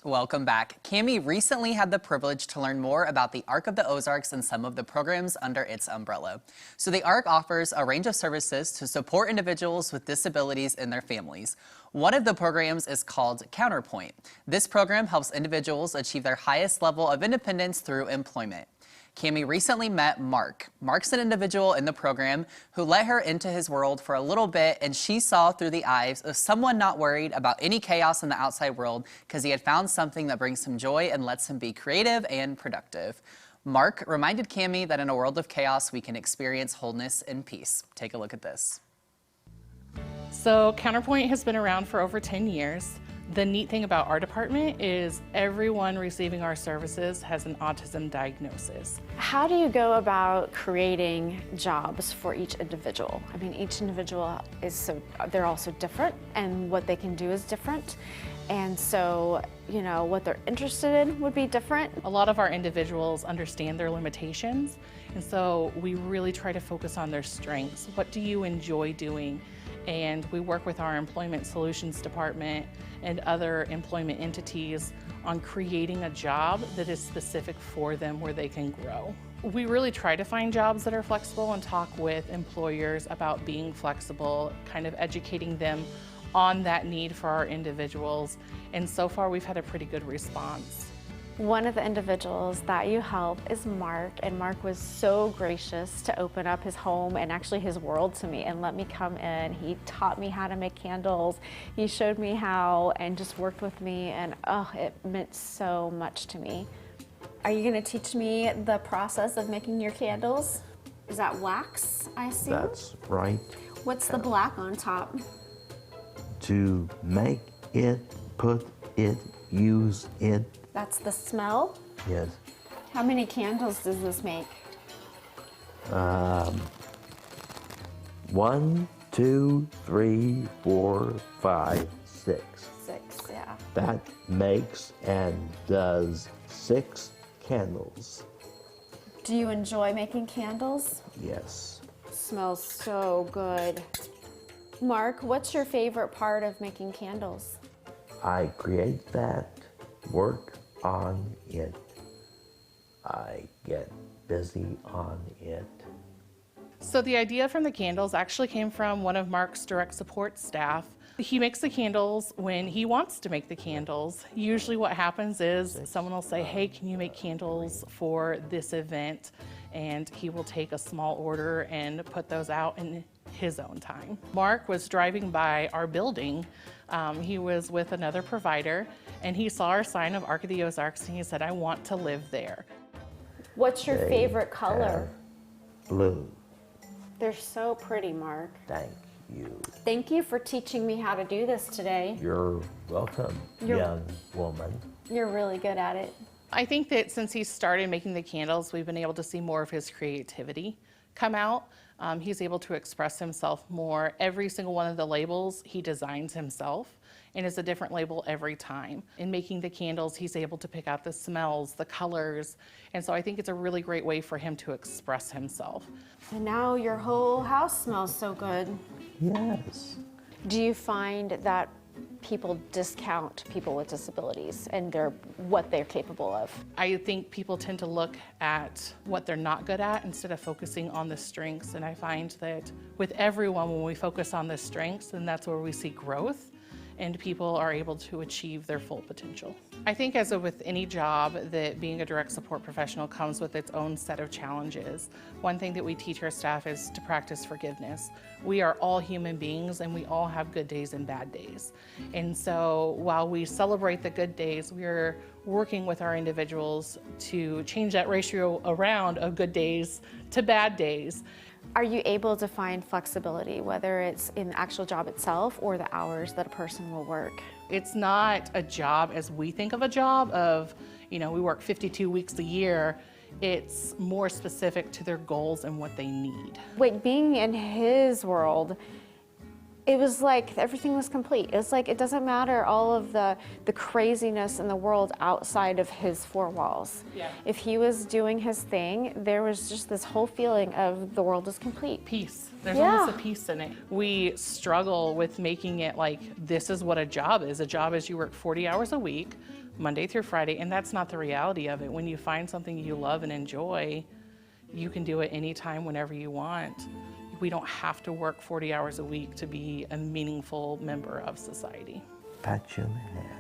Welcome back. Cammie recently had the privilege to learn more about the Arc of the Ozarks and some of the programs under its umbrella. So the Arc offers a range of services to support individuals with disabilities and their families. One of the programs is called Counterpoint. This program helps individuals achieve their highest level of independence through employment. Cammie recently met Mark. Mark's an individual in the program who let her into his world for a little bit, and she saw through the eyes of someone not worried about any chaos in the outside world because he had found something that brings him joy and lets him be creative and productive. Mark reminded Cammie that in a world of chaos, we can experience wholeness and peace. Take a look at this. So Counterpoint has been around for over 10 years. The neat thing about our department is everyone receiving our services has an autism diagnosis. How do you go about creating jobs for each individual? I mean, each individual they're all so different, and what they can do is different. And so, what they're interested in would be different. A lot of our individuals understand their limitations, and so we really try to focus on their strengths. What do you enjoy doing? And we work with our Employment Solutions Department and other employment entities on creating a job that is specific for them where they can grow. We really try to find jobs that are flexible and talk with employers about being flexible, kind of educating them on that need for our individuals. And so far we've had a pretty good response. One of the individuals that you help is Mark, and Mark was so gracious to open up his home and actually his world to me and let me come in. He taught me how to make candles. He showed me how and just worked with me, and it meant so much to me. Are you going to teach me the process of making your candles? Is that wax, I assume? That's right. What's the black on top? To make it, put it, use it. That's the smell? Yes. How many candles does this make? 1, 2, 3, 4, 5, 6. 6, yeah. That makes and does 6 candles. Do you enjoy making candles? Yes. Smells so good. Mark, what's your favorite part of making candles? I create that, work on it. I get busy on it. So the idea from the candles actually came from one of Mark's direct support staff. He makes the candles when he wants to make the candles. Usually what happens is someone will say, hey, can you make candles for this event? And he will take a small order and put those out in his own time. Mark was driving by our building. He was with another provider, and he saw our sign of Arc of the Ozarks, and he said, I want to live there. What's your favorite color? Blue. They're so pretty, Mark. Thank you. Thank you for teaching me how to do this today. You're welcome, young woman. You're really good at it. I think that since he started making the candles, we've been able to see more of his creativity come out. He's able to express himself more. Every single one of the labels he designs himself, and it's a different label every time. In making the candles, he's able to pick out the smells, the colors, and so I think it's a really great way for him to express himself. And now your whole house smells so good. Yes. Do you find that people discount people with disabilities and what they're capable of? I think people tend to look at what they're not good at instead of focusing on the strengths, and I find that with everyone, when we focus on the strengths, then that's where we see growth and people are able to achieve their full potential. I think as with any job, that being a direct support professional comes with its own set of challenges. One thing that we teach our staff is to practice forgiveness. We are all human beings and we all have good days and bad days. And so while we celebrate the good days, we're working with our individuals to change that ratio around of good days to bad days. Are you able to find flexibility, whether it's in the actual job itself or the hours that a person will work? It's not a job as we think of a job of, we work 52 weeks a year. It's more specific to their goals and what they need. Wait, being in his world, it was like everything was complete. It's like it doesn't matter all of the craziness in the world outside of his four walls. Yeah. If he was doing his thing, there was just this whole feeling of the world is complete. Peace. There's Yeah. almost a peace in it. We struggle with making it like this is what a job is. A job is you work 40 hours a week, Monday through Friday, and that's not the reality of it. When you find something you love and enjoy, you can do it anytime, whenever you want. We don't have to work 40 hours a week to be a meaningful member of society. Pat you in the hand.